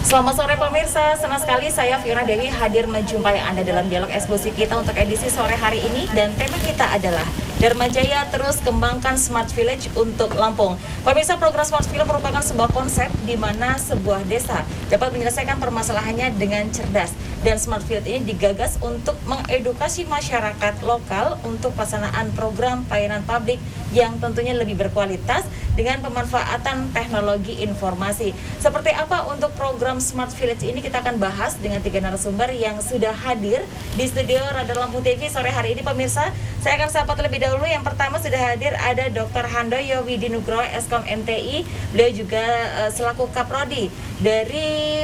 Selamat sore pemirsa, senang sekali saya Fiona Dewi hadir menjumpai Anda dalam dialog eksklusif kita untuk edisi sore hari ini, dan tema kita adalah Dharma Jaya terus kembangkan Smart Village untuk Lampung. Pemirsa, program Smart Village merupakan sebuah konsep di mana sebuah desa dapat menyelesaikan permasalahannya dengan cerdas, dan Smart Village ini digagas untuk mengedukasi masyarakat lokal untuk pelaksanaan program pelayanan publik yang tentunya lebih berkualitas dengan pemanfaatan teknologi informasi. Seperti apa untuk program Smart Village ini, kita akan bahas dengan 3 narasumber yang sudah hadir di studio Radar Lampung TV sore hari ini. Pemirsa, saya akan sapa terlebih dahulu. Yang pertama sudah hadir ada Dr. Handoyo Widinugroho, Eskom MTI. Beliau juga selaku Kaprodi dari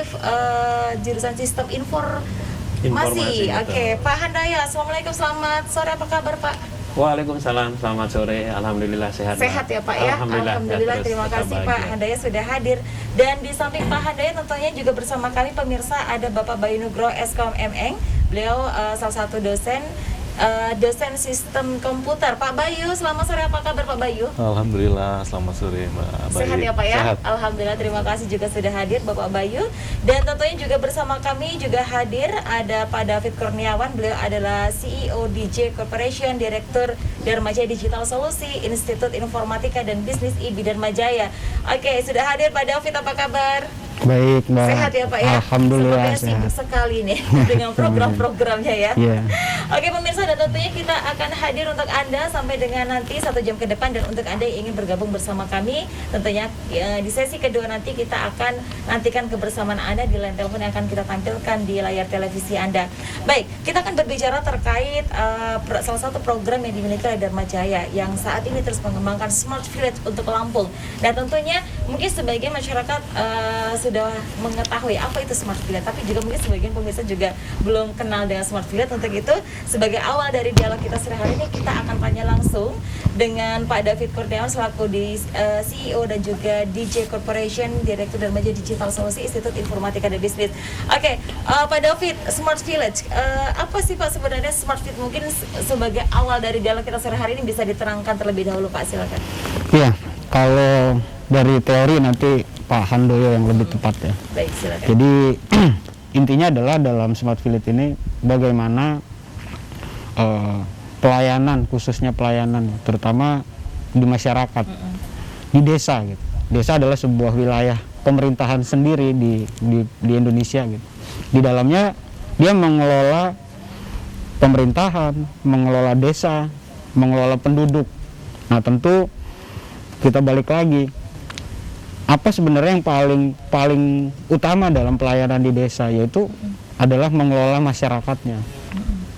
jurusan Sistem Informasi. Oke, Pak Handoyo, Assalamualaikum, selamat sore, apa kabar Pak? Waalaikumsalam, selamat sore. Alhamdulillah sehat. Sehat ya Pak ya. Alhamdulillah, terima kasih Pak Handoyo sudah hadir. Dan di samping Pak Handoyo tentunya juga bersama kami pemirsa ada Bapak Bayu Nugroho, Eskom MN. Beliau salah satu dosen sistem komputer. Pak Bayu, selamat sore, apa kabar Pak Bayu? Alhamdulillah, selamat sore Mbak. Sehat ya Pak ya? Sehat. Alhamdulillah, terima kasih juga sudah hadir Bapak Bayu. Dan tentunya juga bersama kami juga hadir ada Pak David Kurniawan. Beliau adalah CEO DJ Corporation, Direktur Dharma Jaya Digital Solusi, Institut Informatika dan Bisnis IBI Dharma Jaya. Oke, sudah hadir Pak David, apa kabar? Baik Mbak. Sehat ya Pak ya? Alhamdulillah sepertinya sibuk sekali nih dengan program-programnya ya. Yeah. Oke pemirsa, dan tentunya kita akan hadir untuk Anda sampai dengan nanti 1 jam ke depan. Dan untuk Anda yang ingin bergabung bersama kami, tentunya di sesi kedua nanti kita akan nantikan kebersamaan Anda di line telepon yang akan kita tampilkan di layar televisi Anda. Baik, kita akan berbicara terkait salah satu program yang dimiliki oleh Dharma Jaya yang saat ini terus mengembangkan Smart Village untuk Lampung. Dan tentunya mungkin sebagian masyarakat sudah mengetahui apa itu Smart Village, tapi juga mungkin sebagian pemirsa juga belum kenal dengan Smart Village. Untuk itu, sebagai awal dari dialog kita sehari ini, kita akan tanya langsung dengan Pak David Kurniawan selaku CEO dan juga DJ Corporation, Direktur Dharma Jaya Digital Solusi, Institut Informatika dan Bisnis. Oke, Pak David, Smart Village, apa sih Pak sebenarnya Smart Village? Mungkin sebagai awal dari dialog kita sehari ini bisa diterangkan terlebih dahulu Pak, silakan. Iya, kalau dari teori nanti Pak Handoyo yang lebih tepat ya. Baik, silakan. Jadi intinya adalah dalam Smart Village ini bagaimana pelayanan, khususnya pelayanan terutama di masyarakat, di desa gitu. Desa adalah sebuah wilayah pemerintahan sendiri di Indonesia gitu. Di dalamnya dia mengelola pemerintahan, mengelola desa, mengelola penduduk. Nah tentu kita balik lagi, apa sebenarnya yang paling utama dalam pelayanan di desa, yaitu adalah mengelola masyarakatnya.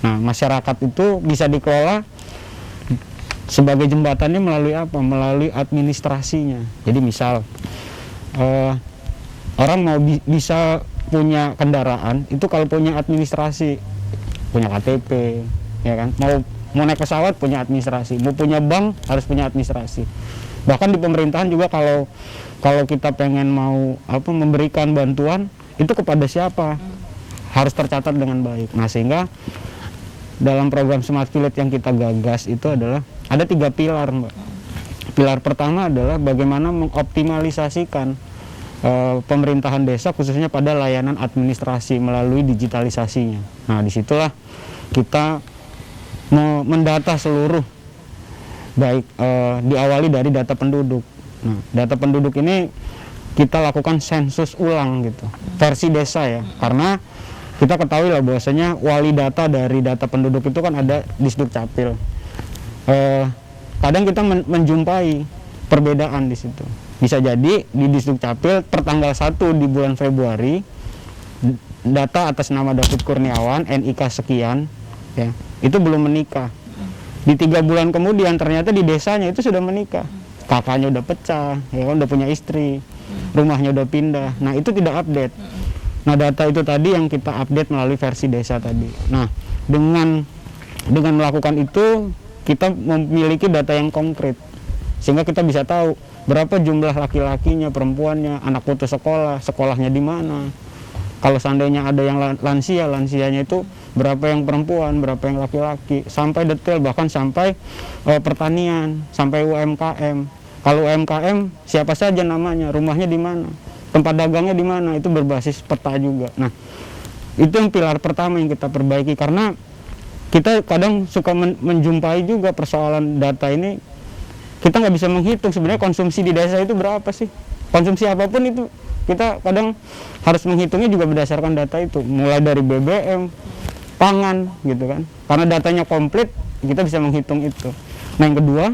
Nah, masyarakat itu bisa dikelola sebagai jembatannya melalui apa? Melalui administrasinya. Jadi misal orang mau bisa punya kendaraan itu kalau punya administrasi, punya KTP, ya kan? Mau naik pesawat punya administrasi, mau punya bank harus punya administrasi. Bahkan di pemerintahan juga kalau kita pengen mau memberikan bantuan itu kepada siapa harus tercatat dengan baik. Nah sehingga dalam program Smart Village yang kita gagas itu adalah ada 3 pilar Mbak. Pilar pertama adalah bagaimana mengoptimalisasikan pemerintahan desa khususnya pada layanan administrasi melalui digitalisasinya. Nah disitulah kita mendata seluruh, baik diawali dari data penduduk. Nah, data penduduk ini kita lakukan sensus ulang gitu, versi desa ya, karena kita ketahui lah bahwasanya wali data dari data penduduk itu kan ada di Sdukcapil. Kadang kita menjumpai perbedaan di situ. Bisa jadi di Sdukcapil pertanggal 1 di bulan Februari data atas nama David Kurniawan, NIK sekian, ya, itu belum menikah. Di 3 bulan kemudian ternyata di desanya itu sudah menikah. Kakaknya udah pecah, ya kan, udah punya istri, rumahnya udah pindah. Nah itu tidak update. Nah data itu tadi yang kita update melalui versi desa tadi. Nah dengan melakukan itu kita memiliki data yang konkret sehingga kita bisa tahu berapa jumlah laki-lakinya, perempuannya, anak putus sekolah, sekolahnya di mana. Kalau seandainya ada yang lansianya itu berapa yang perempuan, berapa yang laki-laki, sampai detail, bahkan sampai pertanian, sampai UMKM. Kalau UMKM siapa saja namanya, rumahnya di mana, tempat dagangnya di mana, itu berbasis peta juga. Nah, itu yang pilar pertama yang kita perbaiki, karena kita kadang suka menjumpai juga persoalan data ini, kita nggak bisa menghitung sebenarnya konsumsi di desa itu berapa sih. Konsumsi apapun itu kita kadang harus menghitungnya juga berdasarkan data itu, mulai dari BBM, pangan gitu kan, karena datanya komplit kita bisa menghitung itu. Nah, yang kedua,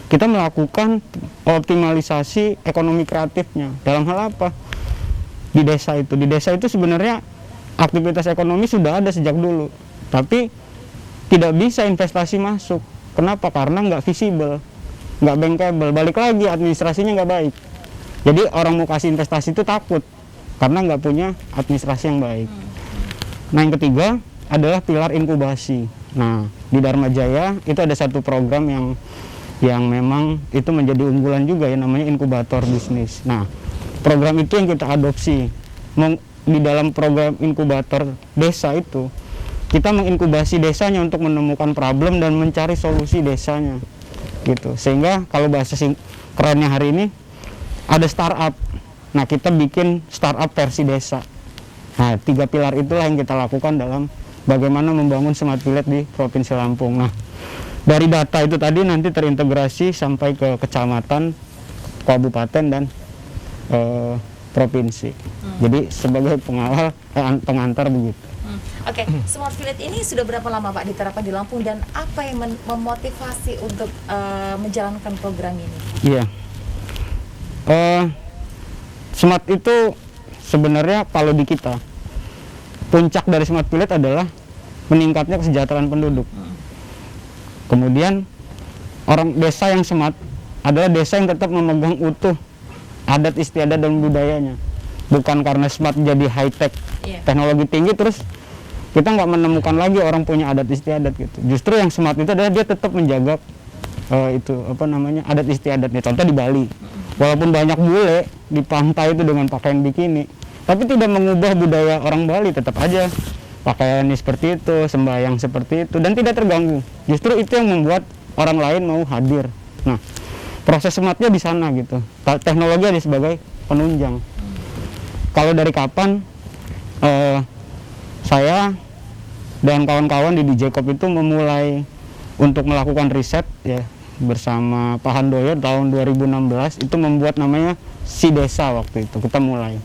kita melakukan optimalisasi ekonomi kreatifnya. Dalam hal apa? Di desa itu sebenarnya aktivitas ekonomi sudah ada sejak dulu, tapi tidak bisa investasi masuk. Kenapa? Karena nggak visible, nggak bankable. Balik lagi, administrasinya nggak baik. Jadi orang mau kasih investasi itu takut karena nggak punya administrasi yang baik. Nah, yang ketiga adalah pilar inkubasi. Nah, di Dharma Jaya itu ada satu program yang memang itu menjadi unggulan juga ya, namanya inkubator bisnis. Nah, program itu yang kita adopsi. Di dalam program inkubator desa itu, kita menginkubasi desanya untuk menemukan problem dan mencari solusi desanya. Gitu. Sehingga kalau bahasa kerennya hari ini, ada startup. Nah, kita bikin startup versi desa. Nah, 3 pilar itulah yang kita lakukan dalam bagaimana membangun smart village di Provinsi Lampung. Nah, dari data itu tadi nanti terintegrasi sampai ke kecamatan, kabupaten, dan provinsi. Jadi sebagai pengawal, pengantar begitu. Oke, Smart Village ini sudah berapa lama Pak diterapkan di Lampung, dan apa yang memotivasi untuk menjalankan program ini? Iya, Smart itu sebenarnya kalau di kita, puncak dari Smart Village adalah meningkatnya kesejahteraan penduduk. Kemudian orang desa yang smart adalah desa yang tetap memegang utuh adat istiadat dan budayanya. Bukan karena smart jadi high tech, teknologi tinggi terus kita nggak menemukan lagi orang punya adat istiadat gitu. Justru yang smart itu adalah dia tetap menjaga adat istiadatnya. Contoh di Bali, walaupun banyak bule di pantai itu dengan pakaian bikini, tapi tidak mengubah budaya orang Bali, tetap aja pakaiannya seperti itu, sembahyang seperti itu, dan tidak terganggu. Justru itu yang membuat orang lain mau hadir. Nah, proses smartnya di sana gitu. Teknologi ada sebagai penunjang. Kalau dari kapan saya dan kawan-kawan di DJCOP itu memulai untuk melakukan riset ya bersama Pak Handoyo tahun 2016, itu membuat namanya Si Desa. Waktu itu kita mulai.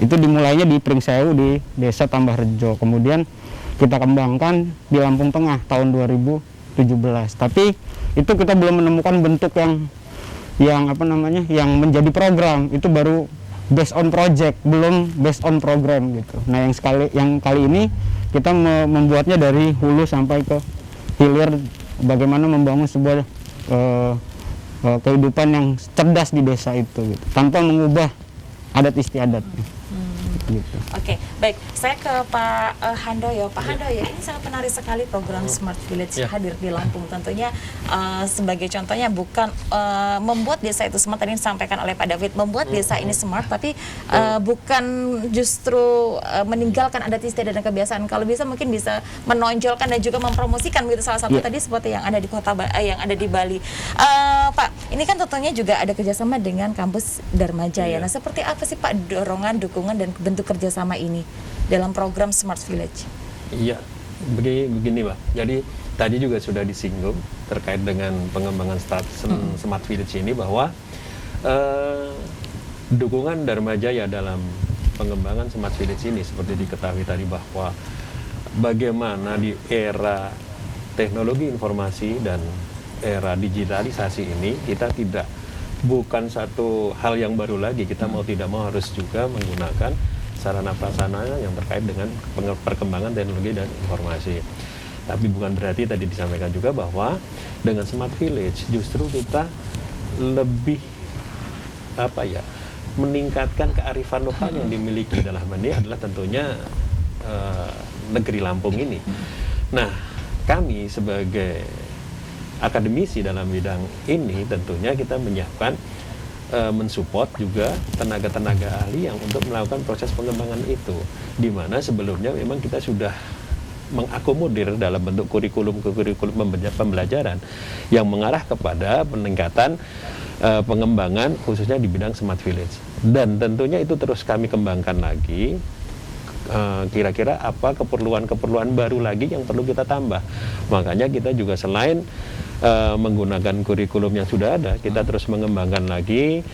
Itu dimulainya di Pringsewu di Desa Tambah Rejo. Kemudian kita kembangkan di Lampung Tengah tahun 2017. Tapi itu kita belum menemukan bentuk yang menjadi program. Itu baru based on project, belum based on program gitu. Nah, yang kali ini kita membuatnya dari hulu sampai ke hilir, bagaimana membangun sebuah kehidupan yang cerdas di desa itu gitu, tanpa mengubah adat istiadatnya. Gitu. Oke, baik. Saya ke Pak Handoyo. Pak Handoyo, ini sangat menarik sekali program Smart Village hadir di Lampung. Tentunya sebagai contohnya bukan membuat desa itu smart, tadi disampaikan oleh Pak David, membuat desa ini smart, tapi bukan justru meninggalkan adat istiadat dan kebiasaan. Kalau bisa mungkin bisa menonjolkan dan juga mempromosikan gitu, salah satu tadi seperti yang ada di yang ada di Bali. Pak, ini kan tentunya juga ada kerjasama dengan kampus Dharma Jaya. Nah, seperti apa sih Pak dorongan, dukungan, dan bentuk kerjasama ini dalam program Smart Village? Iya, begini Pak. Jadi tadi juga sudah disinggung terkait dengan pengembangan Smart Village ini, bahwa dukungan Dharma Jaya dalam pengembangan Smart Village ini seperti diketahui tadi, bahwa bagaimana di era teknologi informasi dan era digitalisasi ini kita bukan satu hal yang baru lagi, kita mau tidak mau harus juga menggunakan sarana prasarana yang terkait dengan perkembangan teknologi dan informasi. Tapi bukan berarti tadi disampaikan juga bahwa dengan Smart Village justru kita lebih meningkatkan kearifan lokal yang dimiliki dalam ini adalah tentunya negeri Lampung ini. Nah, kami sebagai akademisi dalam bidang ini tentunya kita menyiapkan mensupport juga tenaga-tenaga ahli yang untuk melakukan proses pengembangan itu, di mana sebelumnya memang kita sudah mengakomodir dalam bentuk kurikulum pembelajaran yang mengarah kepada peningkatan pengembangan khususnya di bidang smart village. Dan tentunya itu terus kami kembangkan lagi. Kira-kira apa keperluan-keperluan baru lagi yang perlu kita tambah. Makanya kita juga selain menggunakan kurikulum yang sudah ada, kita terus mengembangkan lagi,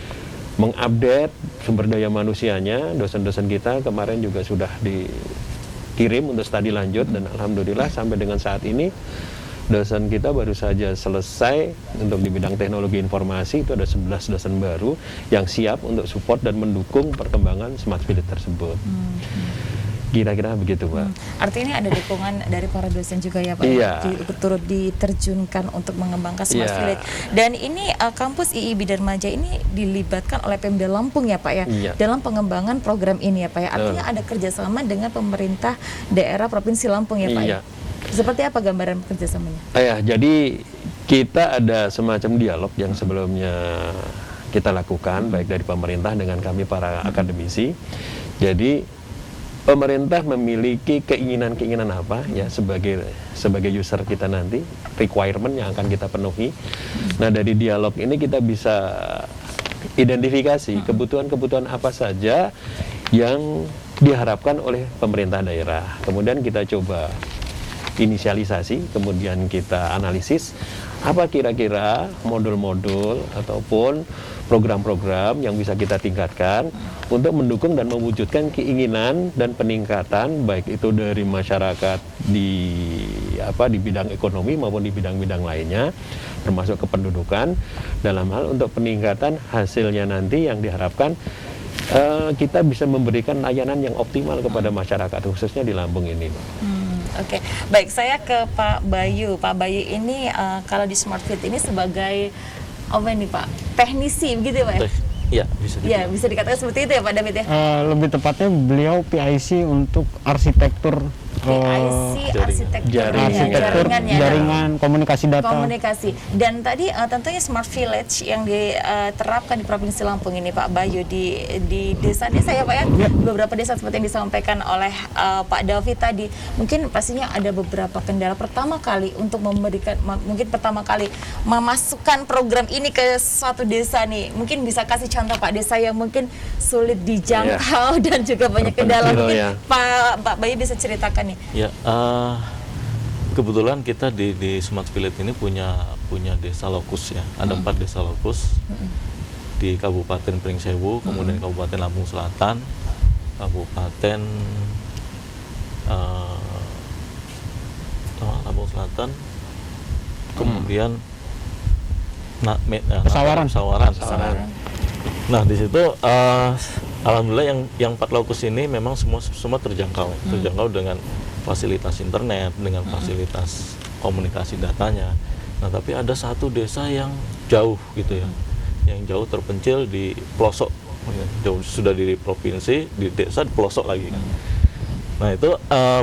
mengupdate sumber daya manusianya. Dosen-dosen kita kemarin juga sudah dikirim untuk studi lanjut, dan alhamdulillah sampai dengan saat ini dosen kita baru saja selesai untuk di bidang teknologi informasi. Itu ada 11 dosen baru yang siap untuk support dan mendukung perkembangan smart village tersebut. Kira-kira begitu, Pak. Artinya ada dukungan dari para dosen juga ya, Pak? Iya. Turut diterjunkan untuk mengembangkan smart Iya. village. Dan ini kampus IIB Darmaja ini dilibatkan oleh Pemda Lampung ya, Pak ya? Iya. Dalam pengembangan program ini ya, Pak ya? Artinya ada kerjasama dengan pemerintah daerah Provinsi Lampung ya, Pak Iya. ya? Seperti apa gambaran kerjasamanya? Jadi kita ada semacam dialog yang sebelumnya kita lakukan, baik dari pemerintah dengan kami para akademisi. Jadi pemerintah memiliki keinginan-keinginan apa ya sebagai user kita nanti, requirement yang akan kita penuhi. Nah, dari dialog ini kita bisa identifikasi kebutuhan-kebutuhan apa saja yang diharapkan oleh pemerintah daerah. Kemudian kita coba inisialisasi, kemudian kita analisis apa kira-kira modul-modul ataupun program-program yang bisa kita tingkatkan untuk mendukung dan mewujudkan keinginan dan peningkatan baik itu dari masyarakat di bidang ekonomi maupun di bidang-bidang lainnya, termasuk kependudukan, dalam hal untuk peningkatan hasilnya nanti yang diharapkan kita bisa memberikan layanan yang optimal kepada masyarakat, khususnya di Lampung ini. Oke, baik, saya ke Pak Bayu. Pak Bayu ini kalau di Smart Fit ini sebagai apa ini, Pak? Teknisi begitu ya, Pak? Iya, bisa Iya, bisa dikatakan seperti itu ya, Pak David ya? Lebih tepatnya beliau PIC untuk arsitektur PIC, arsitektur arsitektur jaringannya. jaringan komunikasi data. Komunikasi. Dan tadi tentunya Smart Village yang diterapkan di Provinsi Lampung ini, Pak Bayu, di desa-desa ya, Pak ya? Beberapa desa seperti yang disampaikan oleh Pak David tadi. Mungkin pastinya ada beberapa kendala. Pertama kali untuk memasukkan program ini ke suatu desa nih. Mungkin bisa kasih contoh, Pak, desa yang mungkin sulit dijangkau dan juga banyak kendala. Mungkin ya. Pak Bayu bisa ceritakan nih. Ya, kebetulan kita di Smart Village ini punya desa lokus ya. Ada 4 desa lokus di Kabupaten Pringsewu, kemudian Kabupaten Lampung Selatan, Kabupaten Lampung Selatan, kemudian Pesawaran. Nah, di situ alhamdulillah yang 4 lokus ini memang semua terjangkau dengan fasilitas internet, dengan fasilitas komunikasi datanya. Nah, tapi ada satu desa yang jauh gitu ya, yang jauh terpencil di pelosok, jauh sudah di provinsi, di desa di pelosok lagi. Nah, itu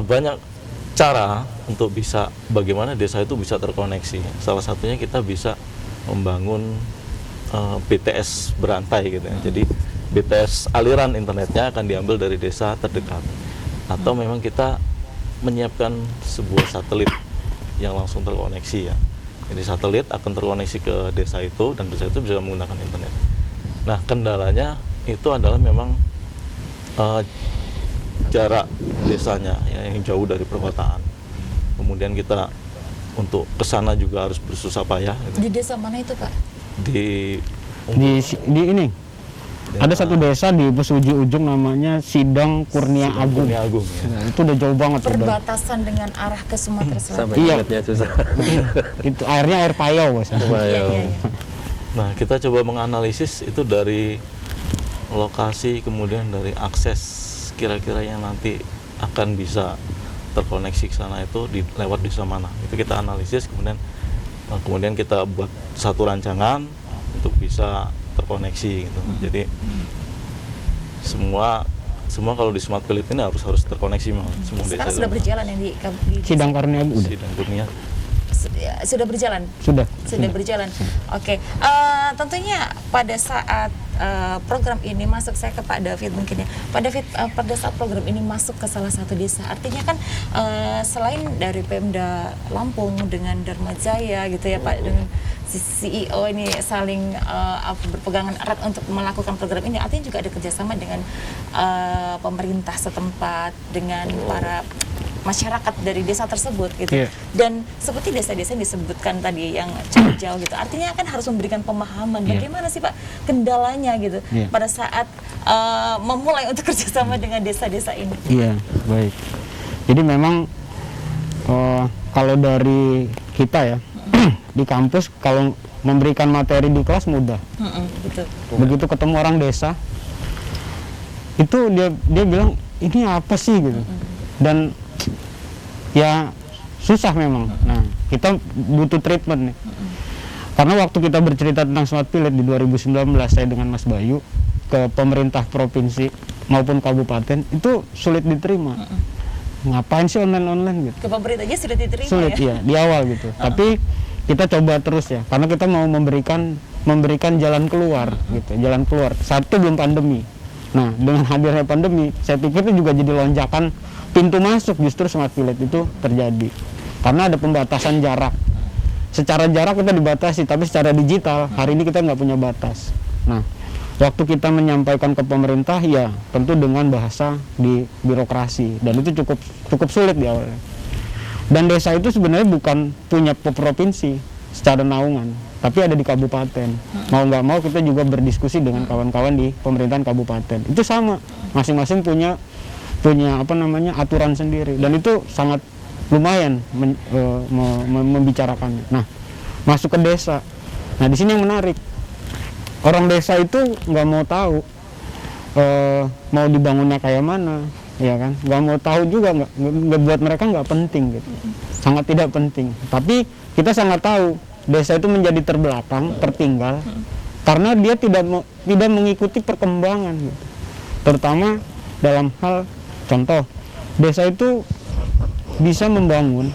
banyak cara untuk bagaimana desa itu bisa terkoneksi. Salah satunya kita bisa membangun BTS berantai gitu ya. Jadi BTS aliran internetnya akan diambil dari desa terdekat, atau memang kita menyiapkan sebuah satelit yang langsung terkoneksi ya. Jadi satelit akan terkoneksi ke desa itu dan desa itu bisa menggunakan internet. Nah, kendalanya itu adalah memang jarak desanya ya, yang jauh dari perkotaan. Kemudian kita untuk kesana juga harus bersusah payah gitu. Di desa mana itu, Pak? Di ini ada satu desa di ujung namanya Sidang Kurnia Agung. Kurnia Agung ya. Nah, itu udah jauh banget. Perbatasan dengan arah ke Sumatera Selatan. Sampai Iya. ingatnya susah. Itu airnya air payau, Bos. Iya. Nah, kita coba menganalisis itu dari lokasi, kemudian dari akses kira-kira yang nanti akan bisa terkoneksi ke sana itu lewat desa mana. Itu kita analisis, kemudian kita buat satu rancangan untuk bisa terkoneksi gitu. Jadi semua kalau di Smart Village ini harus terkoneksi memang semua desa. Sekarang sudah berjalan yang di Sidang Kurnia Agung udah. Sidang Kurnia sudah berjalan. Sudah. Berjalan. Oke. Tentunya pada saat program ini masuk, saya ke Pak David mungkin ya. Pak David, pada saat program ini masuk ke salah satu desa, artinya kan selain dari Pemda Lampung dengan Darmajaya gitu ya, Pak, dengan si CEO ini saling berpegangan erat untuk melakukan program ini, artinya juga ada kerjasama dengan pemerintah setempat, dengan para masyarakat dari desa tersebut gitu. Iya. Dan seperti desa-desa yang disebutkan tadi yang cukup jauh gitu, artinya kan harus memberikan pemahaman bagaimana sih Pak kendalanya gitu pada saat memulai untuk kerjasama dengan desa-desa ini. Iya, baik. Jadi memang kalau dari kita ya di kampus, kalau memberikan materi di kelas mudah. Betul. Begitu ketemu orang desa, itu dia bilang ini apa sih gitu. Dan ya susah memang. Nah, kita butuh treatment nih. Karena waktu kita bercerita tentang Smart Village di 2019, saya dengan Mas Bayu ke pemerintah provinsi maupun kabupaten, itu sulit diterima. Ngapain sih online gitu? Ke pemerintah aja sudah diterima Sulit ya di awal gitu. Tapi kita coba terus ya, karena kita mau memberikan jalan keluar gitu, jalan keluar. Satu, belum pandemi. Nah, dengan hadirnya pandemi, saya pikir itu juga jadi lonjakan pintu masuk justru Smart Village itu terjadi. Karena ada pembatasan jarak. Secara jarak kita dibatasi, tapi secara digital hari ini kita nggak punya batas. Nah, waktu kita menyampaikan ke pemerintah, ya tentu dengan bahasa di birokrasi, dan itu cukup sulit di awalnya. Dan desa itu sebenarnya bukan punya provinsi secara naungan, tapi ada di kabupaten. Mau nggak mau kita juga berdiskusi dengan kawan-kawan di pemerintahan kabupaten. Itu sama, masing-masing punya aturan sendiri, dan itu sangat lumayan membicarakannya. Nah, masuk ke desa. Nah, di sini yang menarik, orang desa itu nggak mau tahu mau dibangunnya kayak mana, ya kan? Nggak mau tahu juga, nggak buat mereka nggak penting gitu, sangat tidak penting. Tapi kita sangat tahu desa itu menjadi terbelakang, tertinggal, karena dia tidak mengikuti perkembangan gitu. Terutama dalam hal contoh, desa itu bisa membangun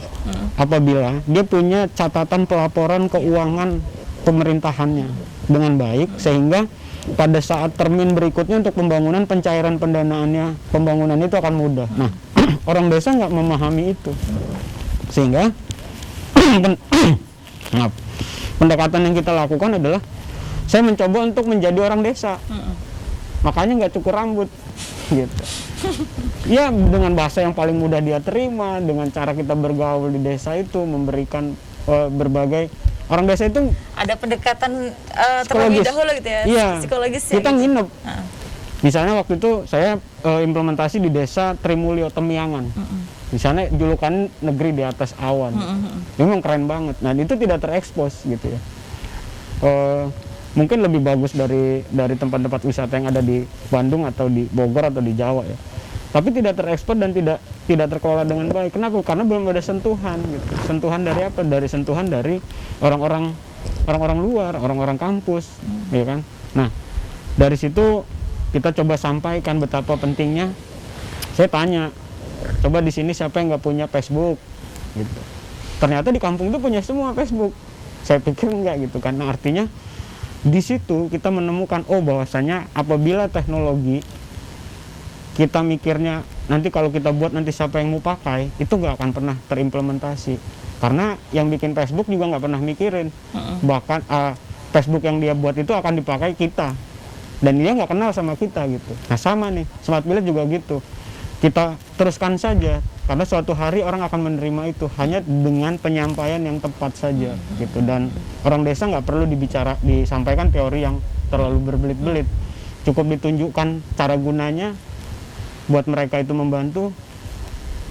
apabila dia punya catatan pelaporan keuangan pemerintahannya dengan baik, sehingga pada saat termin berikutnya untuk pembangunan, pencairan pendanaannya, pembangunan itu akan mudah. Nah, orang desa nggak memahami itu, sehingga pendekatan yang kita lakukan adalah saya mencoba untuk menjadi orang desa. Makanya nggak cukur rambut gitu. Ya, dengan bahasa yang paling mudah dia terima, dengan cara kita bergaul di desa itu, memberikan berbagai, orang desa itu ada pendekatan terlebih dahulu gitu ya, iya, psikologis ya, kita gitu. nginep. Misalnya waktu itu saya implementasi di desa Trimulyo Temiangan. Di sana julukan negeri di atas awan. Memang keren banget. Nah, itu tidak terekspos gitu ya. Mungkin lebih bagus dari tempat-tempat wisata yang ada di Bandung atau di Bogor atau di Jawa ya. Tapi tidak terekspor dan tidak terkelola dengan baik. Kenapa? Karena belum ada sentuhan gitu. Sentuhan dari apa? Sentuhan dari orang-orang luar, orang-orang kampus, ya kan? Nah, dari situ kita coba sampaikan betapa pentingnya. Saya tanya, coba di sini siapa yang nggak punya Facebook gitu. Ternyata di kampung itu punya semua Facebook. Saya pikir enggak gitu kan. Nah, artinya di situ kita menemukan bahwasanya apabila teknologi kita mikirnya nanti kalau kita buat nanti siapa yang mau pakai, itu nggak akan pernah terimplementasi, karena yang bikin Facebook juga nggak pernah mikirin bahkan Facebook yang dia buat itu akan dipakai kita, dan dia nggak kenal sama kita gitu. Nah, sama nih Smart Village juga gitu, kita teruskan saja, karena suatu hari orang akan menerima itu hanya dengan penyampaian yang tepat saja gitu. Dan orang desa nggak perlu disampaikan teori yang terlalu berbelit-belit, cukup ditunjukkan cara gunanya buat mereka itu membantu,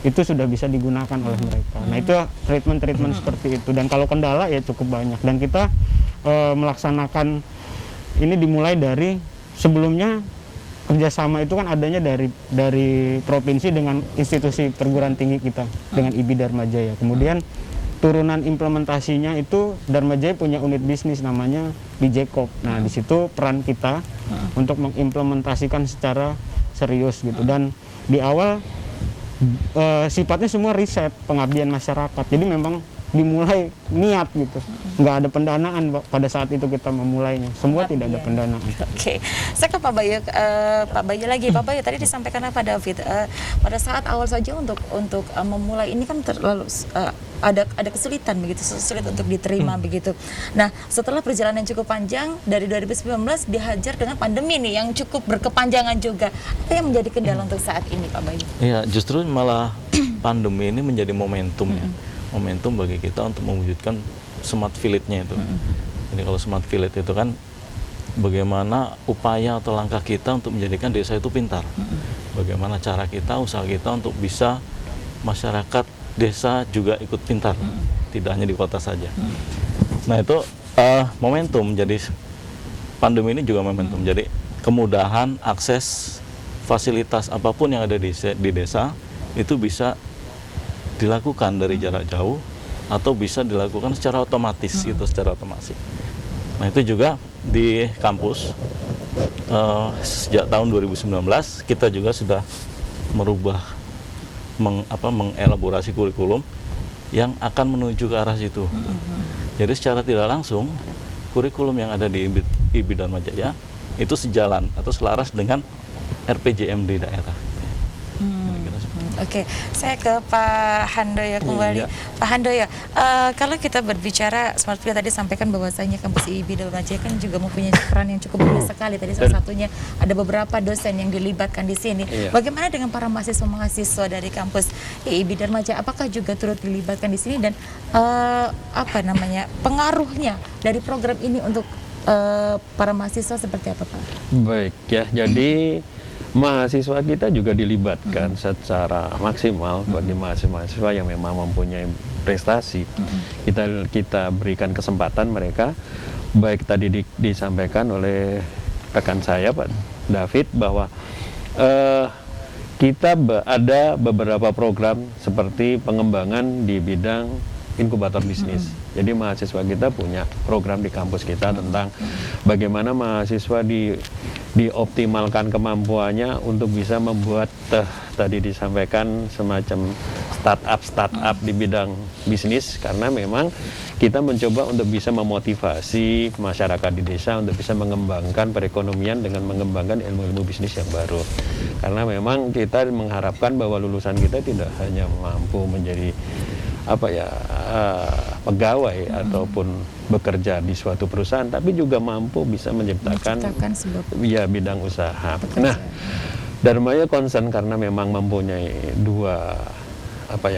itu sudah bisa digunakan oleh mereka. Nah, itu treatment seperti itu. Dan kalau kendala ya cukup banyak, dan kita melaksanakan ini dimulai dari sebelumnya. Kerjasama itu kan adanya dari provinsi dengan institusi perguruan tinggi kita, dengan IBI Dharma Jaya. Kemudian turunan implementasinya itu Dharma Jaya punya unit bisnis namanya BJCOP. Nah, di situ peran kita untuk mengimplementasikan secara serius gitu. Dan di awal sifatnya semua riset, pengabdian masyarakat. Jadi memang dimulai niat gitu. Nggak ada pendanaan Pak, pada saat itu kita memulainya. Semua tidak ada Iya. pendanaan. Oke, saya ke Pak Bayu, Pak Bayu lagi. Pak Bayu tadi disampaikan apa David? Pada saat awal saja untuk memulai ini kan terlalu ada kesulitan begitu, sulit untuk diterima begitu. Nah, setelah perjalanan yang cukup panjang dari 2019 dihajar dengan pandemi nih yang cukup berkepanjangan juga. Apa yang menjadi kendala untuk saat ini, Pak Bayu? Iya, justru malah pandemi ini menjadi momentum ya. Momentum bagi kita untuk mewujudkan smart village-nya itu. Jadi kalau smart village itu kan bagaimana upaya atau langkah kita untuk menjadikan desa itu pintar. Bagaimana cara kita, usaha kita untuk bisa masyarakat desa juga ikut pintar. Tidak hanya di kota saja. Nah itu momentum. Jadi pandemi ini juga momentum. Jadi kemudahan akses fasilitas apapun yang ada di desa itu bisa dilakukan dari jarak jauh atau bisa dilakukan secara otomatis gitu, secara otomasi. Nah itu juga di kampus sejak tahun 2019 kita juga sudah merubah mengelaborasi kurikulum yang akan menuju ke arah situ. Jadi secara tidak langsung kurikulum yang ada di IB Dharma Jaya itu sejalan atau selaras dengan RPJMD daerah. Oke, saya ke Pak Handoyo kembali. Iya. Pak Handoyo, kalau kita berbicara Smart Village tadi sampaikan bahwasanya kampus IIB Dharma Jaya kan juga mempunyai peran yang cukup besar sekali. Tadi salah satunya ada beberapa dosen yang dilibatkan di sini. Iya. Bagaimana dengan para mahasiswa dari kampus IIB Dharma Jaya? Apakah juga turut dilibatkan di sini dan pengaruhnya dari program ini untuk para mahasiswa seperti apa, Pak? Baik ya, jadi mahasiswa kita juga dilibatkan secara maksimal bagi mahasiswa yang memang mempunyai prestasi. Kita berikan kesempatan mereka, baik tadi disampaikan oleh rekan saya Pak David bahwa kita ada beberapa program seperti pengembangan di bidang inkubator bisnis. Jadi mahasiswa kita punya program di kampus kita tentang bagaimana mahasiswa dioptimalkan kemampuannya untuk bisa membuat tadi disampaikan semacam startup di bidang bisnis, karena memang kita mencoba untuk bisa memotivasi masyarakat di desa untuk bisa mengembangkan perekonomian dengan mengembangkan ilmu-ilmu bisnis yang baru. Karena memang kita mengharapkan bahwa lulusan kita tidak hanya mampu menjadi pegawai ataupun bekerja di suatu perusahaan, tapi juga mampu bisa menciptakan sebuah bidang usaha. pekerjaan. Nah, Dharmaya concern karena memang mempunyai dua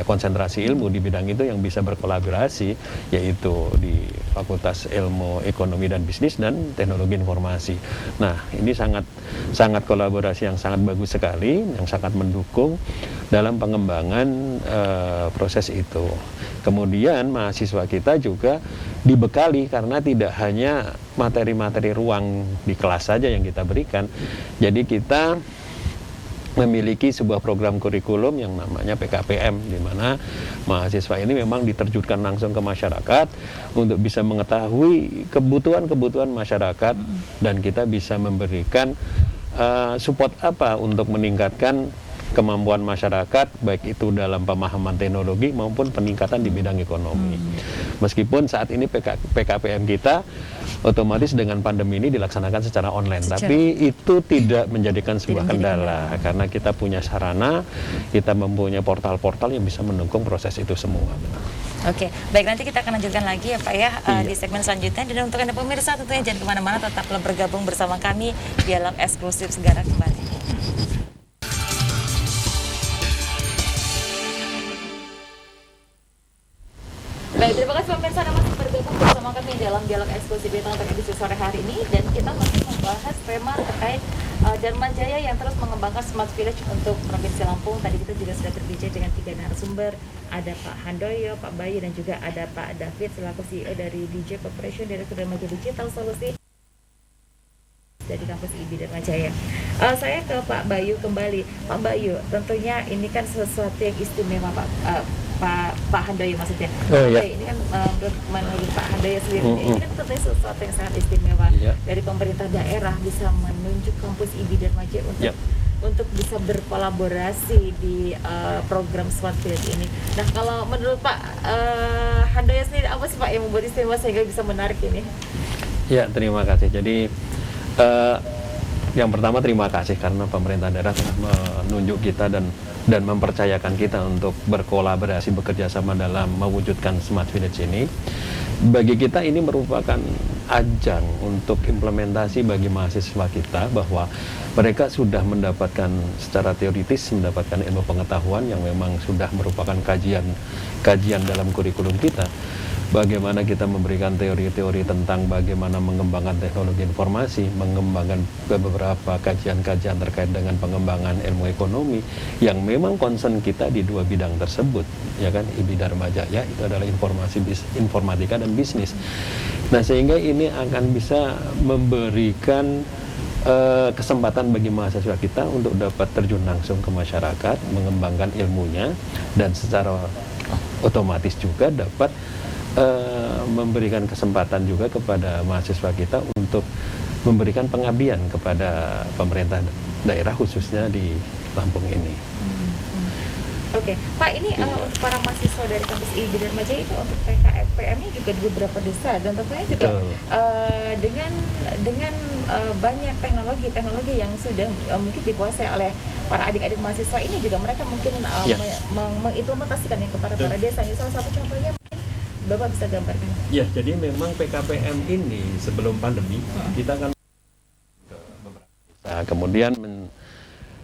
konsentrasi ilmu di bidang itu yang bisa berkolaborasi, yaitu di Fakultas Ilmu Ekonomi dan Bisnis dan Teknologi Informasi. Nah, ini sangat kolaborasi yang sangat bagus sekali, yang sangat mendukung dalam pengembangan proses itu. Kemudian mahasiswa kita juga dibekali, karena tidak hanya materi-materi ruang di kelas saja yang kita berikan. Jadi kita memiliki sebuah program kurikulum yang namanya PKPM, di mana mahasiswa ini memang diterjunkan langsung ke masyarakat untuk bisa mengetahui kebutuhan masyarakat, dan kita bisa memberikan support apa untuk meningkatkan kemampuan masyarakat, baik itu dalam pemahaman teknologi maupun peningkatan di bidang ekonomi. Meskipun saat ini PKPM kita otomatis dengan pandemi ini dilaksanakan secara online, tapi itu tidak menjadikan sebuah kendala, karena kita punya sarana, kita mempunyai portal-portal yang bisa mendukung proses itu semua. Oke, baik, nanti kita akan lanjutkan lagi ya Pak ya di segmen selanjutnya. Dan untuk Anda pemirsa tentunya jangan kemana-mana, tetaplah bergabung bersama kami, dialog eksklusif segera kembali. Baik, terima kasih pemirsa Anda masih bergabung bersama kami dalam dialog eksklusif kita untuk edisi sore hari ini, dan kita masih membahas tema terkait Dharma Jaya yang terus mengembangkan Smart Village untuk Provinsi Lampung. Tadi kita juga sudah berbicara dengan 3 narasumber, ada Pak Handoyo, Pak Bayu, dan juga ada Pak David selaku CEO dari DJ Corporation, Direktur Dharma Jaya Digital Solusi dari kampus IIB Dharma Jaya. Saya ke Pak Bayu kembali. Pak Bayu, tentunya ini kan sesuatu yang istimewa Pak. Pak Handoyo maksudnya. Oh, iya. Oke, ini kan menurut Pak Handoyo sendiri, Mm-mm. ini kan tentunya sesuatu yang sangat istimewa Iya. dari pemerintah daerah bisa menunjuk kampus IB Dharma Jaya Iya. untuk bisa berkolaborasi di program Smart Village ini. Nah, kalau menurut Pak Handoyo sendiri apa sih Pak yang membuat istimewa sehingga bisa menarik ini? Ya, terima kasih. Jadi yang pertama terima kasih karena pemerintah daerah telah menunjuk kita dan mempercayakan kita untuk berkolaborasi bekerja sama dalam mewujudkan Smart Village ini. Bagi kita ini merupakan ajang untuk implementasi bagi mahasiswa kita bahwa mereka sudah mendapatkan secara teoritis mendapatkan ilmu pengetahuan yang memang sudah merupakan kajian dalam kurikulum kita. Bagaimana kita memberikan teori-teori tentang bagaimana mengembangkan teknologi informasi, mengembangkan beberapa kajian-kajian terkait dengan pengembangan ilmu ekonomi yang memang concern kita di dua bidang tersebut, ya kan, IB Dharma Jaya itu adalah informatika dan bisnis. Nah, sehingga ini akan bisa memberikan kesempatan bagi mahasiswa kita untuk dapat terjun langsung ke masyarakat, mengembangkan ilmunya dan secara otomatis juga dapat memberikan kesempatan juga kepada mahasiswa kita untuk memberikan pengabdian kepada pemerintah daerah khususnya di Lampung ini. Oke, Pak, ini untuk para mahasiswa dari kampus IB Dharma Jaya itu untuk PKFPM-nya juga di beberapa desa dan tentunya juga dengan banyak teknologi yang sudah mungkin dikuasai oleh para adik-adik mahasiswa ini juga mereka mungkin mengimplementasikannya kepada para desa. Ini salah satu contohnya Bapak bisa gambarkan. Ya, jadi memang PKPM ini sebelum pandemi kita akan ke beberapa desa. Kemudian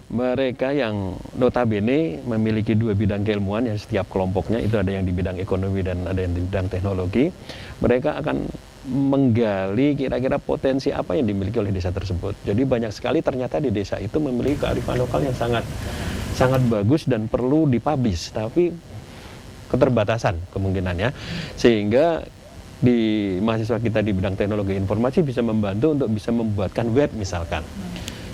mereka yang notabene memiliki dua bidang keilmuan yang setiap kelompoknya itu ada yang di bidang ekonomi dan ada yang di bidang teknologi. Mereka akan menggali kira-kira potensi apa yang dimiliki oleh desa tersebut. Jadi banyak sekali ternyata di desa itu memiliki kearifan lokal yang sangat bagus dan perlu dipublish, tapi keterbatasan kemungkinannya, sehingga di mahasiswa kita di bidang teknologi informasi bisa membantu untuk bisa membuatkan web misalkan,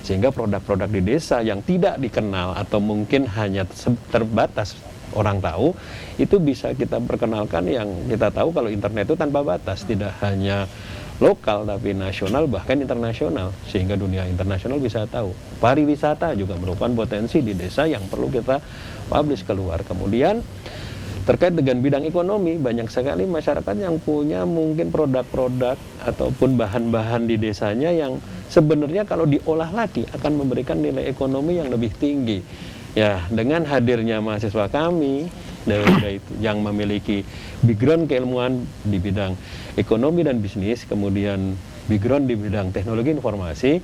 sehingga produk-produk di desa yang tidak dikenal atau mungkin hanya terbatas orang tahu itu bisa kita perkenalkan. Yang kita tahu kalau internet itu tanpa batas, tidak hanya lokal tapi nasional bahkan internasional, sehingga dunia internasional bisa tahu. Pariwisata juga merupakan potensi di desa yang perlu kita publish keluar. Kemudian terkait dengan bidang ekonomi, banyak sekali masyarakat yang punya mungkin produk-produk ataupun bahan-bahan di desanya yang sebenarnya kalau diolah lagi akan memberikan nilai ekonomi yang lebih tinggi. Ya, dengan hadirnya mahasiswa kami yang memiliki background keilmuan di bidang ekonomi dan bisnis, kemudian background di bidang teknologi informasi,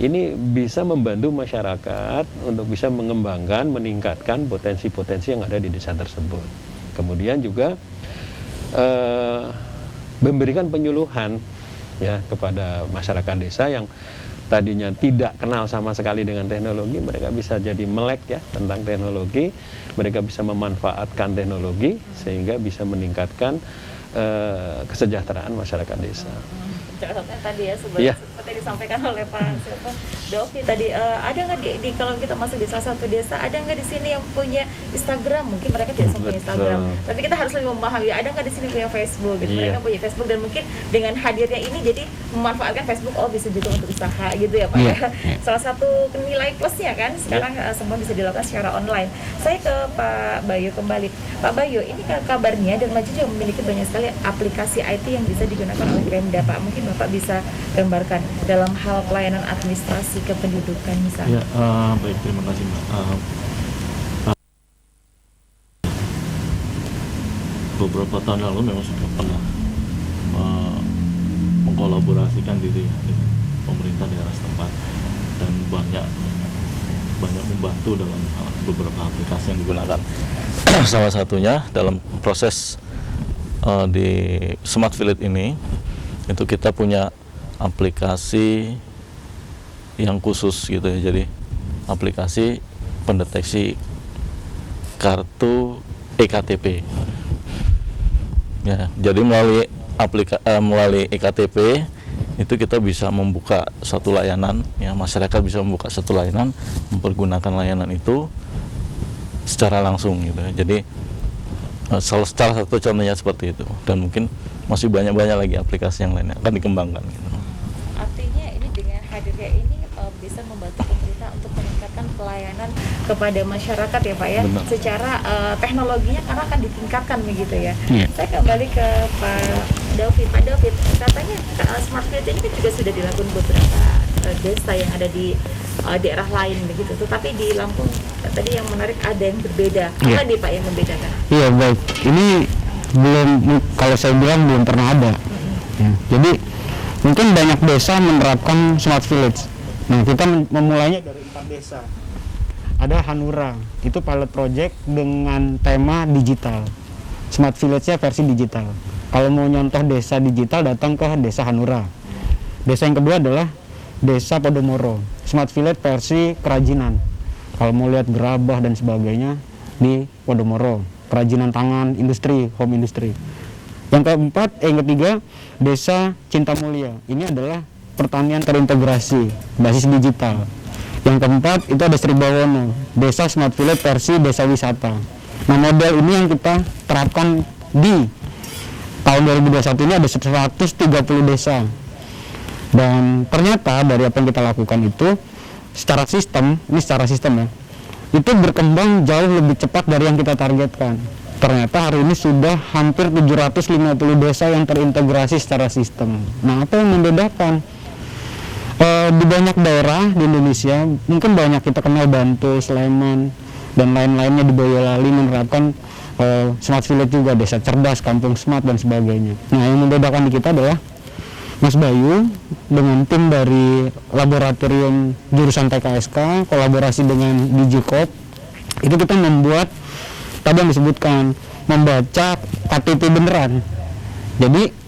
ini bisa membantu masyarakat untuk bisa mengembangkan, meningkatkan potensi-potensi yang ada di desa tersebut. Kemudian juga memberikan penyuluhan ya kepada masyarakat desa yang tadinya tidak kenal sama sekali dengan teknologi, mereka bisa jadi melek ya tentang teknologi, mereka bisa memanfaatkan teknologi sehingga bisa meningkatkan kesejahteraan masyarakat desa. Salah satunya tadi ya seperti disampaikan oleh Pak Dovi tadi, ada nggak di kalau kita masuk di salah satu desa, ada nggak di sini yang punya Instagram? Mungkin mereka tidak punya Instagram, tapi kita harus lebih memahami ada nggak di sini punya Facebook gitu. Mereka punya Facebook dan mungkin dengan hadirnya ini jadi memanfaatkan Facebook, bisa juga untuk usaha gitu ya Pak. Salah satu nilai plusnya kan sekarang semua bisa dilakukan secara online. Saya ke Pak Bayu kembali. Pak Bayu, ini kabarnya Dharma Jaya juga memiliki banyak sekali aplikasi IT yang bisa digunakan oleh Pemda, Pak. Mungkin Bapak bisa gambarkan dalam hal pelayanan administrasi kependudukan misalnya. Ya, baik, terima kasih Mbak. Beberapa tahun lalu memang sudah pernah mengkolaborasikan diri dengan pemerintah daerah setempat dan banyak membantu dalam beberapa aplikasi yang digunakan. Salah satunya dalam proses di Smart Village ini itu kita punya aplikasi yang khusus gitu ya, jadi aplikasi pendeteksi kartu EKTP ya. Jadi melalui EKTP itu kita bisa membuka satu layanan ya, masyarakat bisa membuka satu layanan, mempergunakan layanan itu secara langsung gitu ya. Jadi Salah satu contohnya seperti itu, dan mungkin masih banyak lagi aplikasi yang lainnya akan dikembangkan gitu. Artinya ini dengan hadirnya ini bisa membantu pemerintah untuk meningkatkan pelayanan kepada masyarakat ya Pak ya. Benar. Secara teknologinya karena akan ditingkatkan begitu ya. Iya. Saya kembali ke Pak David. Pak David, katanya smart village ini kan juga sudah dilakukan beberapa desa yang ada di daerah lain begitu. Tetapi di Lampung tadi yang menarik ada yang berbeda. Apa nih Pak yang membedakan? Iya baik, ini belum, kalau saya bilang belum pernah ada. Ya, jadi mungkin banyak desa menerapkan smart village. Nah kita memulainya dari 4 desa. Ada Hanura, itu pilot project dengan tema digital. Smart village-nya versi digital. Kalau mau nyontoh desa digital datang ke desa Hanura. Desa yang kedua adalah desa Podomoro, smart village versi kerajinan. Kalau mau lihat gerabah dan sebagainya di Podomoro, kerajinan tangan, industri, home industry. Yang ketiga, desa Cinta Mulia. Ini adalah pertanian terintegrasi, basis digital. Yang keempat, itu ada Sribawono, desa smart village versi desa wisata. Nah, model ini yang kita terapkan di tahun 2021 ini ada 130 desa. Dan ternyata dari apa yang kita lakukan itu, secara sistem ya, itu berkembang jauh lebih cepat dari yang kita targetkan. Ternyata hari ini sudah hampir 750 desa yang terintegrasi secara sistem. Nah, apa yang membedakan? Di banyak daerah di Indonesia, mungkin banyak kita kenal Bantul, Sleman, dan lain-lainnya di Boyolali menerapkan smart village juga, desa cerdas, kampung smart, dan sebagainya. Nah, yang membedakan di kita adalah Mas Bayu dengan tim dari laboratorium jurusan TKSK, kolaborasi dengan Digicop, itu kita membuat, tadi yang disebutkan, membaca KTP beneran. Jadi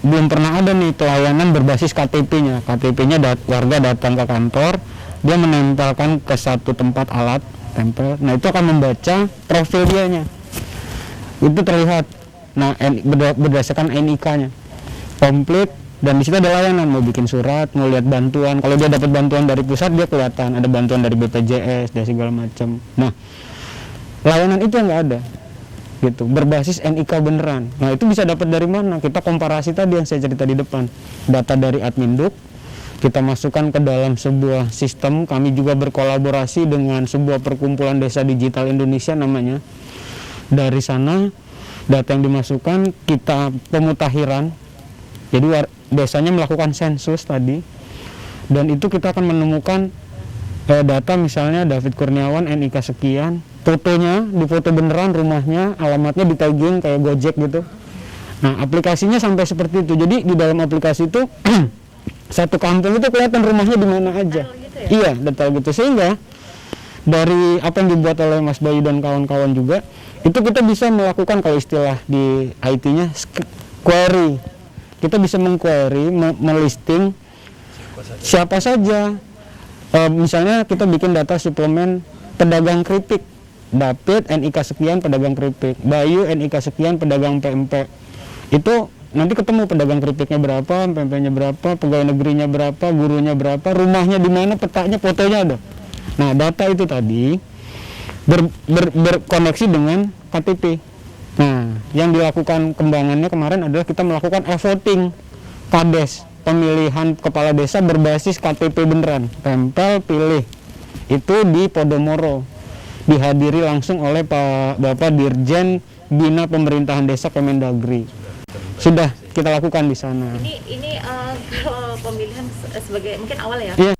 belum pernah ada nih pelayanan berbasis KTP-nya. KTP-nya warga datang ke kantor, dia menempelkan ke satu tempat alat tempel. Nah, itu akan membaca profil dianya. Itu terlihat. Nah, berdasarkan NIK-nya komplit, dan di situ ada layanan, mau bikin surat, mau lihat bantuan. Kalau dia dapat bantuan dari pusat, dia kelihatan ada bantuan dari BPJS dan segala macam. Nah, layanan itu yang nggak ada. Gitu, berbasis NIK beneran. Nah, itu bisa dapat dari mana? Kita komparasi tadi yang saya cerita di depan. Data dari Adminduk, kita masukkan ke dalam sebuah sistem. Kami juga berkolaborasi dengan sebuah perkumpulan desa digital Indonesia namanya. Dari sana, data yang dimasukkan, kita pemutakhiran. Jadi desanya melakukan sensus tadi. Dan itu kita akan menemukan data misalnya David Kurniawan, NIK sekian, fotonya, difoto beneran rumahnya, alamatnya di-tagging kayak Gojek gitu. Nah, aplikasinya sampai seperti itu. Jadi di dalam aplikasi itu satu kampung itu kelihatan rumahnya di mana aja. Gitu ya? Iya, detail gitu. Sehingga dari apa yang dibuat oleh Mas Bayu dan kawan-kawan juga, itu kita bisa melakukan, kalau istilah di IT-nya, query. Kita bisa meng-query, melisting siapa saja. Misalnya kita bikin data suplemen pedagang keripik, David NIK sekian pedagang keripik, Bayu NIK sekian pedagang PMP. Itu nanti ketemu pedagang keripiknya berapa, PMP-nya berapa, pegawai negerinya berapa, gurunya berapa, rumahnya di mana, petanya, fotonya ada. Nah, data itu tadi berkoneksi dengan KTP. Nah, yang dilakukan kembangannya kemarin adalah kita melakukan e-voting Kades, pemilihan kepala desa berbasis KTP beneran, tempel, pilih. Itu di Podomoro, dihadiri langsung oleh Bapak Dirjen Bina Pemerintahan Desa Kemendagri. Sudah kita lakukan di sana. Ini kalau pemilihan sebagai mungkin awal ya. Iya.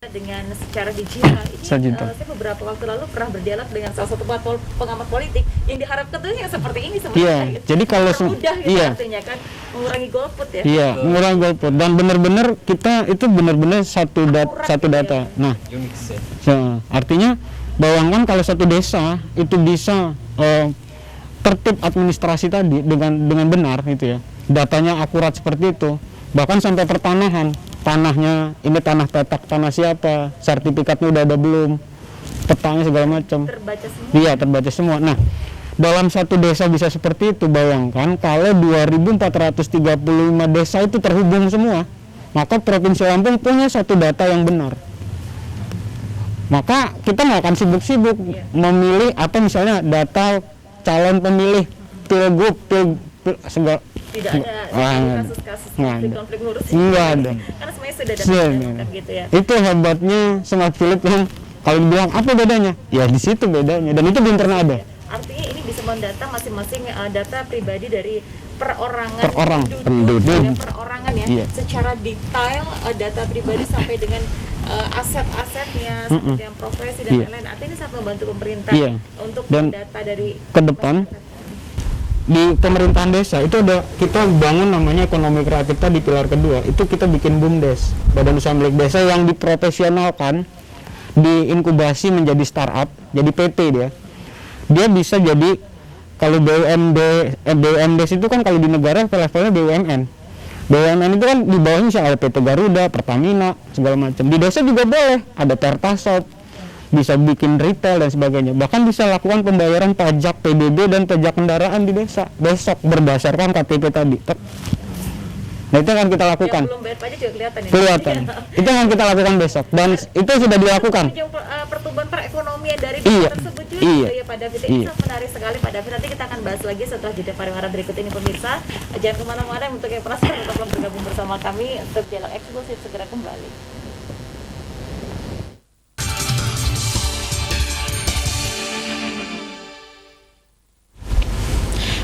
Dengan secara digital ini, Digital. saya beberapa waktu lalu pernah berdialog dengan salah satu pengamat politik yang diharapkan tuh yang seperti ini Iya, sebenarnya. Gitu. jadi kalau mudah gitu iya. artinya kan mengurangi golput ya. Iya, mengurangi golput, dan benar-benar kita itu benar-benar satu data. Nah, artinya bayangkan kalau satu desa itu bisa tertib administrasi tadi dengan benar gitu ya. Datanya akurat seperti itu. Bahkan sampai pertanahan. Tanahnya, ini tanah petak tanah siapa, sertifikatnya udah ada belum, petanya segala macam. Terbaca semua. Iya, terbaca semua. Nah, dalam satu desa bisa seperti itu, bayangkan kalau 2.435 desa itu terhubung semua, maka Provinsi Lampung punya satu data yang benar. Maka kita nggak akan sibuk-sibuk memilih apa misalnya data calon pemilih pilgub segala Tidak ada kasus-kasus konflik ngurus nggak ada. karena semuanya sudah Sudah. ada gitu ya. Itu hebatnya Smart Village yang kalau dibilang apa bedanya? Ya di situ bedanya, dan itu belum pernah ada. Artinya ini bisa mendata masing-masing data pribadi dari perorangan Per orang, penduduk. dan perorangan ya, Iya. secara detail data pribadi sampai dengan aset-asetnya, sampai dengan profesi dan Iya. lain-lain. Artinya ini sangat membantu pemerintah Iya. untuk Dan data dari ke depan di pemerintahan desa itu ada, kita bangun namanya ekonomi kreatif di pilar kedua, itu kita bikin BUMDes, Badan Usaha Milik Desa, yang diprofesionalkan, diinkubasi menjadi startup, jadi PT dia bisa jadi, kalau BUMDes itu kan kalau di negara levelnya BUMN itu kan di bawahnya misalnya ada PT Garuda, Pertamina, segala macam. Di desa juga boleh, ada Pertasop, bisa bikin retail dan sebagainya. Bahkan bisa lakukan pembayaran pajak PBB dan pajak kendaraan di desa besok berdasarkan KTP tadi. Nah itu akan kita lakukan. yang belum bayar pajak juga kelihatan ya. Kelihatan. Itu akan kita lakukan besok, dan itu sudah dilakukan. Ujung pertumbuhan perekonomian dari Iya. desa tersebut juga Iya. ya Pak David. Ini Iya. sangat menarik sekali Pak David. Nanti kita akan bahas lagi setelah jeda pariwara berikut ini pemirsa. Jangan kemana-mana, untuk yang penasaran tetap bergabung bersama kami untuk dialog eksklusif, segera kembali.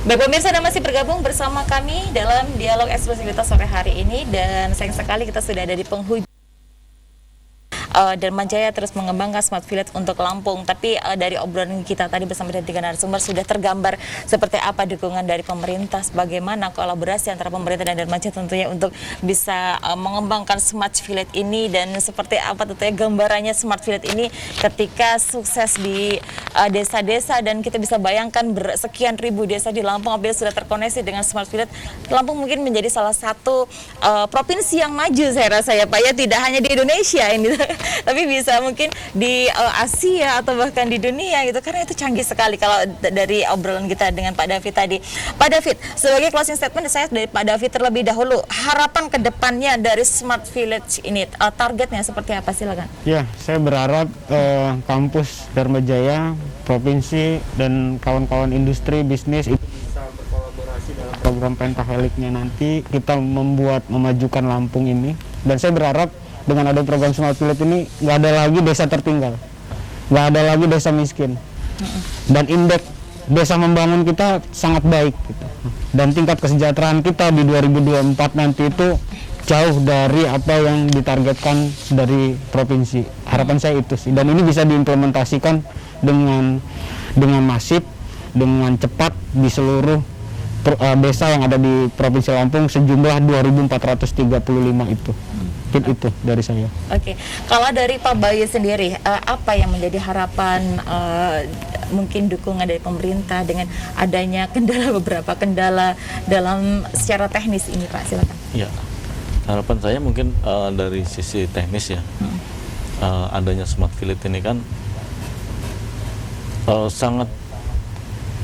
Baik pemirsa, Anda masih bergabung bersama kami dalam dialog eksklusivitas sore hari ini, dan sayang sekali kita sudah ada di penghujung. Dharma Jaya terus mengembangkan Smart Village untuk Lampung. Tapi dari obrolan kita tadi bersama dengan tiga narasumber sudah tergambar seperti apa dukungan dari pemerintah, bagaimana kolaborasi antara pemerintah dan Dharma Jaya tentunya untuk bisa mengembangkan Smart Village ini, dan seperti apa tentunya gambarannya Smart Village ini ketika sukses di desa-desa, dan kita bisa bayangkan sekian ribu desa di Lampung apabila sudah terkoneksi dengan Smart Village. Lampung mungkin menjadi salah satu provinsi yang maju, saya rasa ya Pak ya, tidak hanya di Indonesia ini tapi bisa mungkin di Asia atau bahkan di dunia gitu, karena itu canggih sekali kalau dari obrolan kita dengan Pak David tadi. Pak David, sebagai closing statement saya dari Pak David terlebih dahulu, harapan kedepannya dari Smart Village ini, targetnya seperti apa, silakan. Ya, saya berharap kampus Dharma Jaya, provinsi, dan kawan-kawan industri bisnis itu bisa berkolaborasi dalam program pentaheliknya nanti, kita memajukan Lampung ini. Dan saya berharap dengan ada program Smart Village ini nggak ada lagi desa tertinggal, nggak ada lagi desa miskin, dan indeks desa membangun kita sangat baik gitu. Dan tingkat kesejahteraan kita di 2024 nanti itu jauh dari apa yang ditargetkan dari provinsi. Harapan saya itu sih, dan ini bisa diimplementasikan dengan masif, dengan cepat di seluruh desa yang ada di Provinsi Lampung, sejumlah 2.435 itu. Itu dari saya. Oke, kalau dari Pak Bayu sendiri, apa yang menjadi harapan, mungkin dukungan dari pemerintah dengan adanya beberapa kendala dalam secara teknis ini Pak, silakan. Ya, harapan saya mungkin dari sisi teknis ya, adanya Smart Village ini kan sangat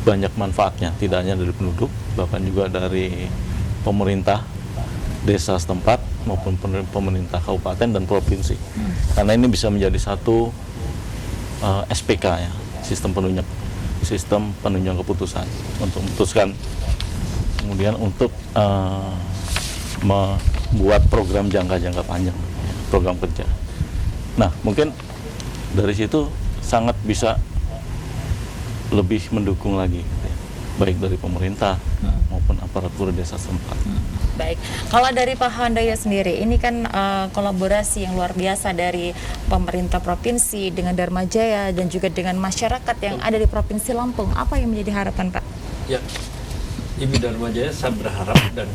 banyak manfaatnya, tidak hanya dari penduduk, bahkan juga dari pemerintah desa setempat maupun pemerintah kabupaten dan provinsi. Karena ini bisa menjadi satu SPK ya, sistem penunjang keputusan, untuk memutuskan, kemudian untuk membuat program jangka panjang, program kerja. Nah, mungkin dari situ sangat bisa lebih mendukung lagi, ya, baik dari pemerintah maupun aparatur desa setempat. Baik, kalau dari Pak Handaya sendiri, ini kan kolaborasi yang luar biasa dari pemerintah provinsi dengan Dharma Jaya dan juga dengan masyarakat yang ada di Provinsi Lampung. Apa yang menjadi harapan Pak? Ya, Ibu Dharma Jaya saya berharap dan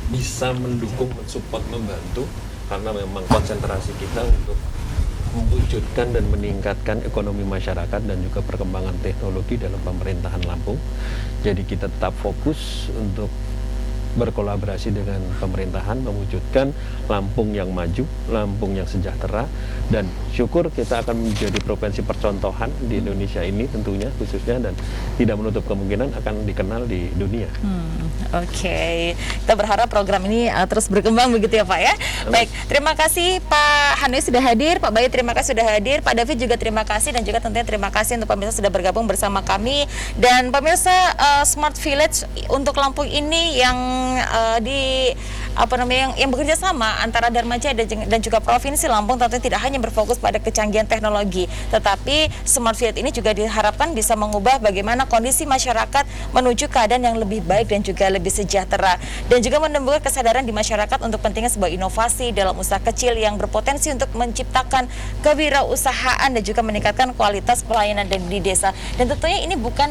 bisa mendukung, mensupport, membantu, karena memang konsentrasi kita untuk mewujudkan dan meningkatkan ekonomi masyarakat dan juga perkembangan teknologi dalam pemerintahan Lampung. Jadi kita tetap fokus untuk berkolaborasi dengan pemerintahan mewujudkan Lampung yang maju, Lampung yang sejahtera, dan syukur kita akan menjadi provinsi percontohan di Indonesia ini tentunya khususnya, dan tidak menutup kemungkinan akan dikenal di dunia. Oke, kita berharap program ini terus berkembang begitu ya Pak ya. Baik, terima kasih Pak Hanwi sudah hadir, Pak Bayu terima kasih sudah hadir, Pak David juga terima kasih, dan juga tentunya terima kasih untuk pemirsa sudah bergabung bersama kami. Dan pemirsa, Smart Village untuk Lampung ini yang yang bekerja sama antara Dharma Jaya dan juga Provinsi Lampung tentunya tidak hanya berfokus pada kecanggihan teknologi, tetapi Smart Village ini juga diharapkan bisa mengubah bagaimana kondisi masyarakat menuju keadaan yang lebih baik dan juga lebih sejahtera, dan juga menumbuhkan kesadaran di masyarakat untuk pentingnya sebuah inovasi dalam usaha kecil yang berpotensi untuk menciptakan kewirausahaan dan juga meningkatkan kualitas pelayanan di desa. Dan tentunya ini bukan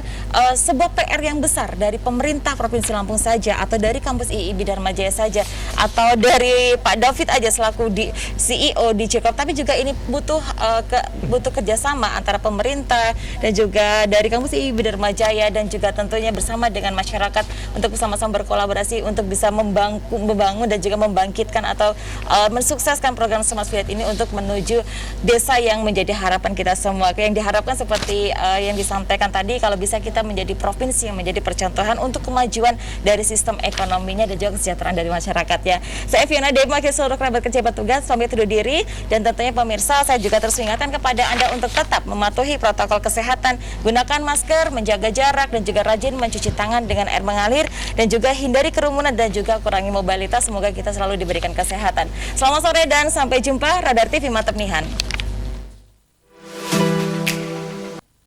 sebuah PR yang besar dari pemerintah Provinsi Lampung saja, atau dari kampus IIB Dharma Jaya saja, atau dari Pak David aja selaku CEO di J-Corp, tapi juga ini butuh kerjasama antara pemerintah dan juga dari kampus IIB Dharma Jaya, dan juga tentunya bersama dengan masyarakat untuk bersama-sama berkolaborasi untuk bisa membangun dan juga membangkitkan atau mensukseskan program Smart Village ini untuk menuju desa yang menjadi harapan kita semua. Yang diharapkan seperti yang disampaikan tadi, kalau bisa kita menjadi provinsi yang menjadi percontohan untuk kemajuan dari sistem ekonominya dan juga kesejahteraan dari masyarakat ya. Saya Fiona Dewi, mewakili seluruh kerabat kerja petugas, pamit undur diri, dan tentunya pemirsa saya juga terus mengingatkan kepada Anda untuk tetap mematuhi protokol kesehatan, gunakan masker, menjaga jarak, dan juga rajin mencuci tangan dengan air mengalir, dan juga hindari kerumunan dan juga kurangi mobilitas. Semoga kita selalu diberikan kesehatan. Selamat sore dan sampai jumpa. Radar TV Mantap Nihan.